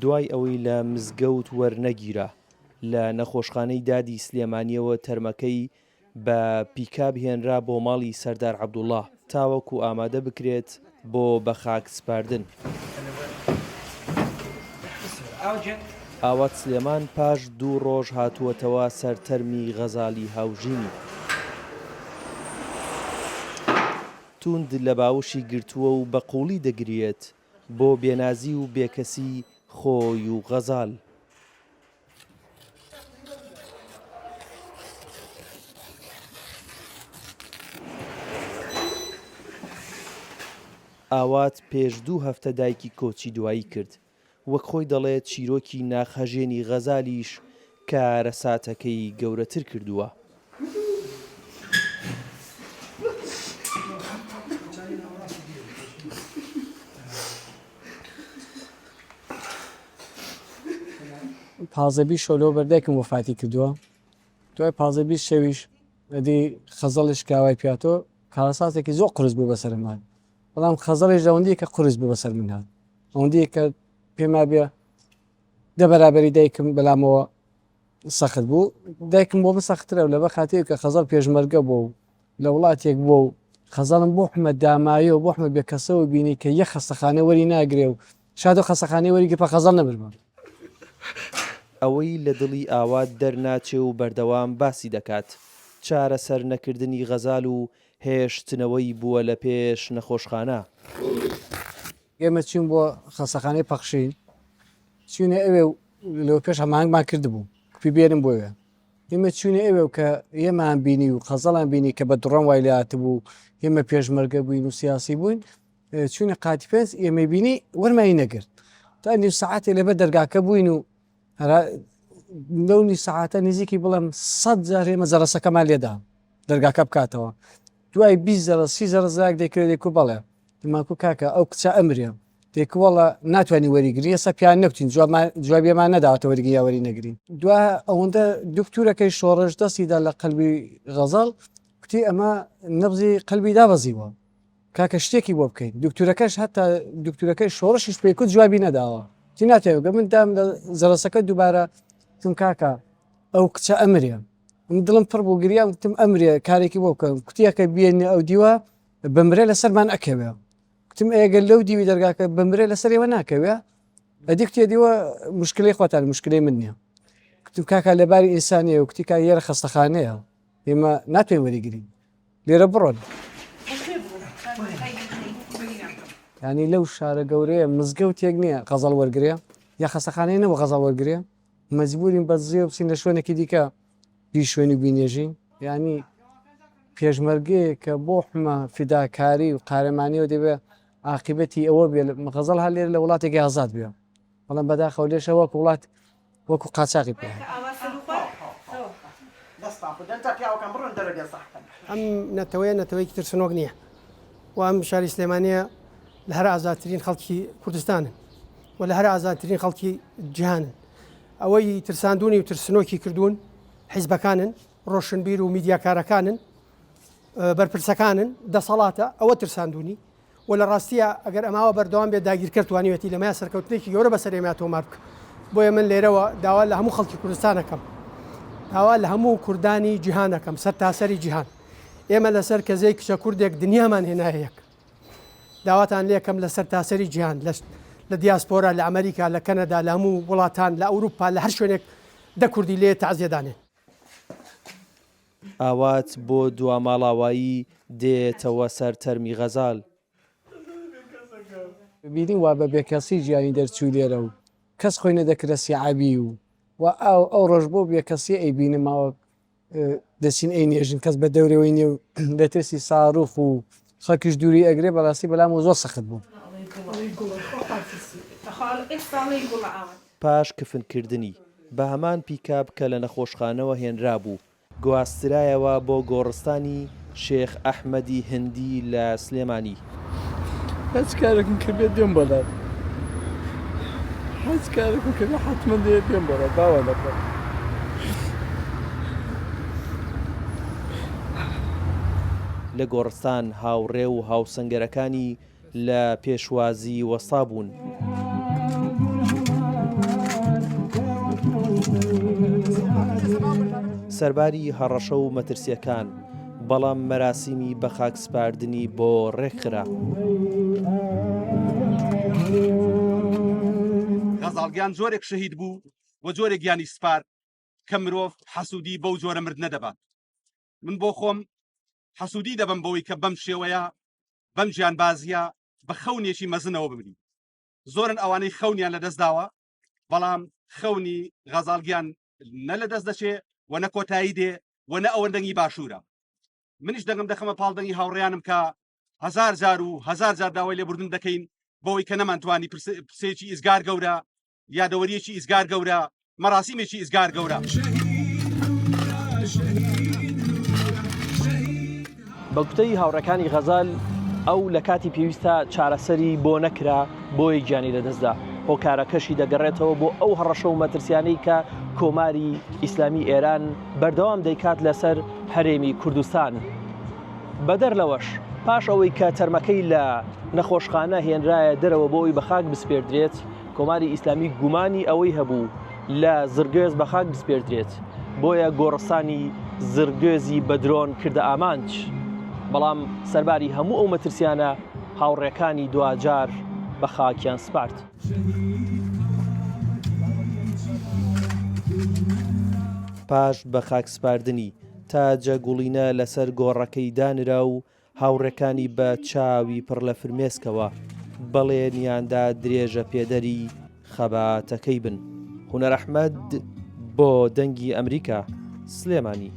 دوای ئەوەی لە مزگەوت وەرنەگیرە لە نەخۆشخانەی دادی سلێمانیەوە تەرمەکەی بە پیکاب هێنرا بۆ ماڵی سەردار عەبدوڵڵا تاوەکو ئامادە بکرێت بۆ بە خاک سپاردن. ئاوات سلێمان پاش 2 ڕۆژ هاتووەتەوە سەر تەرمی غەزالی هاوژینی. توند لە باوشی گرتووە و بە قوڵی دەگرێت بۆ بێنازی و بێکەسی خۆی و غەزال. ئاوات پێش 2 هەفتە دایکی کۆچی دوایی کرد. وەک خۆی دەڵێت چیرۆکی ناخەژێنی غەزالیش کارە ساتەکەی گەورەتر کردووە. پازەبی شۆلۆ بەردایکم وەفاتی کردووە. دوای پازەبی شەویش ئەدی خەزەڵش کاوای پیاتۆ کارەساتێکی زۆر قرس بوو بەسەر من. بەڵام خەزەڵیش ئەوەندەیە کە قرس بوو بەسەر من هات. ئەوەندەیە کە پێما بێ دە بەرابەری دایکم بەلامەوە سەخت بوو. دایکم بۆ من سەختترە و لەبەر خاتەیە کە خەزەڵ پێشمەرگە بووە و لە وڵاتێک بووە و خەزەڵم بۆ حمە دامایە و بۆ حمە بێکەسەوە بینی کە یەک خەستەخانە وەری ناگرێ و شادۆ خەستەخانەی وەریگە پە خەزەڵ نەبرمە. ئەوەی لە دڵی ئاوات دەرناچێ و بەردەوام باسی دەکات چارەسەر نەکردنی غەزال و هێشتنەوەی بووە لە پێش نەخۆشخانە. ئێمە چین بۆ خەستەخانەی پەخشین چونە ئەوێ لەوە پێش هەمانگمان کردبوو کوپی بێرم بۆیە. ئێمە چونە ئەوێ کە ئێمان بینی و خەزەڵان بینی کە بە دڕەن وای لات بوو ئێمە پێشمەرگە بووین و سیاسی بووین چونە قاتی پێنج ئێمە بینی وەرمایی نەگرت تا نی سەعاتێ لەبەر دەرگاکە بووین و لەونی سەعاتە نزیکی بڵم 100 جار ئێمە جەرەسەکەمان لێدا دەرگاکە بکاتەوە. دوای 20 جەرە 30 جەرە زاک دەکرێت دێک و بەڵێ دماکو کاکە ئەو کچە ئەمرێ دێکوەڵە ناتوانانی وەریگری ئێستا پیان نەوتین جوابێمان نەداوەتە وەرگی یاوەری نەگرین. دو ئەوەندە دکتورەکەی شۆڕش دەستیدا لە قەلبی غەزەڵ کوتی ئەمە نەبزی قەلبی دابەزیوە کاکە شتێکی بۆ بکەین. دکتورەکەش هەتا دکتورەکەی شۆڕشیش پێکوت جوابی نەداوە تی ناتێوگە من دام لە زەرەسەکە دووبارە تم کاکە ئەو کچە ئەمرێ من دڵم پڕ بۆ گریان تم ئەمرێ کارێکی بۆ بکەم کوتیەکە بێنێ ئەو دیوە بمرێ لەسەرمان ئەکەوێ کتم ئێگەل لەو دیوی دەرگاکە بمرێ لەسەرەوە ناکەوێ ئەدی کتێ دیوە مشکلەی خۆتان مشکلەی من نییە. کتم کاکە لەباری ئینسانیە و کتی کا یێرە خەستەخانەیە ئێمە ناتوێن وەریگرین لێرە بڕۆن. ینی لەو شارە گەورەیە مزگەوتێک نییە غەزەڵ وەرگێ یا خەستەخانەیە نەوە غەزەڵ وەرگێ مەجبورین بە زێ بچین لە شوێنێکی دیکە بی شوێنی بینێژین ینی پێشمەرگەیە کە بۆ حمە فیداکاری و قارەمانیەوە دەبێت عاقبەتی ئەوە بێ غەزەڵ هەر لێرە لە وڵاتێکی ئازاد بێ بەڵام بەداخەوە لێشە وەکو وڵات وەکو قاچاقی پێ. ئەم نەتەوەیە نەتەوەیەکی ترسنۆک نییە و ئەم شاری سلێمانیە لە هەر ئازادترین خەڵکی کوردستانن و لە هەر ئازادترین خەڵکی جیهانن. ئەوەی ترساندونی و ترسنۆکی کردوون حیزبەکانن ڕۆشنبیر و میدیاکارەکانن بەرپرسەکانن دەسەڵاتە ئەوە ترساندونی و لە ڕاستیە ئەگەر ئەماوە بەردەوام بێت داگیرکرد توانیوێتی لەمای سەرکەوتنێکی گەورە بەسەر ئێمە تۆمار بکە. بۆیە من لێرەوە داوا لە هەموو خەڵکی کوردستانەکەم داوا لە هەموو کوردانی جیهانەکەم سەر تاسەری جیهان ئێمە لەسەر کەزەی کچە کوردێک دنیامان هێنایەک داواتان لێکەم لەسەر تاسەری جیهان لە دیاسپۆرا لە ئەمریکا لە کەنەدا لە هەموو وڵاتان لە ئەوروپا لە هەر شوێنێک دە کوردی لێ تەعزیەدانێن. ئاوات بۆ دواماڵاوایی دێتەوە سەر تەرمی غەزال. بینی وا بە بێکەسی ژیانی دەرچوو لێرە و کەس خۆی نەدەکرە سیعابی و ئەو ڕۆژ بۆ بێکەسی ئەی بینماوە دەچین ئەی نێژین کەس بە دەورەوەی نیێ و دەترسی ساڕوخ و خەکیش دووری ئەگرێ بەڕاستی بەلام و زۆر سەخت بوو. پاش کفنکردنی بە هەمان پیکاب کە لە نەخۆشخانەوە هێنرا بوو گواسترایەوە بۆ گۆڕستانی شێخ ئەحمەدی هەندی لە سلێمانی. هەچ کارێکم کردێت دێم بەلات هەچ کارێکم کردێت حتمما دێت دێم بەڵات باوە لەکە. لە گۆڕستان هاوڕێ و هاوسەنگەرەکانی لە پێشوازی وەستا بوون. سەرباری هەڕەشە و مەترسیەکان، بەڵام مەراسیمی بە خاکسپاردنی بۆ ڕێکخرا. غەزاڵگیان زۆرێک شەهید بوو و جۆرێک گیانی سپار کە مرۆڤ حەسوودی بەو جۆرە مردنە دەبات. من بۆ خۆم حەسوودی دەبم بەوەی کە بەم شێوەیە بەم گیانبازیە بە خەونێکی مەزنەوە بمرین. زۆرن ئەوانەی خەونیان لەدەست داوە، بەڵام خەونی غەزاڵگیان نە لەدەست دەچێ و نە کۆتایی دێ و نە ئەوەندەنگی باشوورە. منیش دەنگم دەخەمە پاڵدەنگی هاوڕێیانم کە هەزار جار و هەزار جار داوای لێبوردن دەکەین بەوەی کە نەمانتوانی پرسێکی ئیزگار گەورە، یادەوەریەکی ئیزگار گەورە، مەراسیمێکی ئیزگار گەورە. بە گوتەی هاوڕەکانی غەزال، ئەو لە کاتی پێویستە چارەسەری بۆ نەکرا بۆی گیانی لەدەستدا. هۆکارەکەشی دەگەڕێتەوە بۆ ئەو هەڕەشە و مەترسیانەی کە کۆماری ئیسلامی ئێران بەردەوام دەیکات لەسەر هەرێمی کوردستان. بەدەر لەوەش پاش ئەوەی کە تەرمەکەی لە نەخۆشخانە هێنرایە دەرەوە بۆ ئەوی بە خاک بسپێردرێت، کۆماری ئیسلامی گومانی ئەوەی هەبوو لە زرگێز بە خاک بسپێردرێت، بۆیە گۆڕستانی زرگێزی بە درۆن کردە ئامانج. بەڵام سەرباری هەموو ئەو مەترسیانە هاوڕێکانی دوجار بە خاکیان سپارد. پاش بە خاکسپاردنی تا جەگوڵینە لەسەر گۆڕەکەی دانرا و هاوڕێکانی بە چاوی پڕ لە فرمێسکەوە بەڵێنیاندا درێژە پێدەری خەباتەکەی بن. هونەر ئەحمەد بۆ دەنگی ئەمریکا، سلێمانی.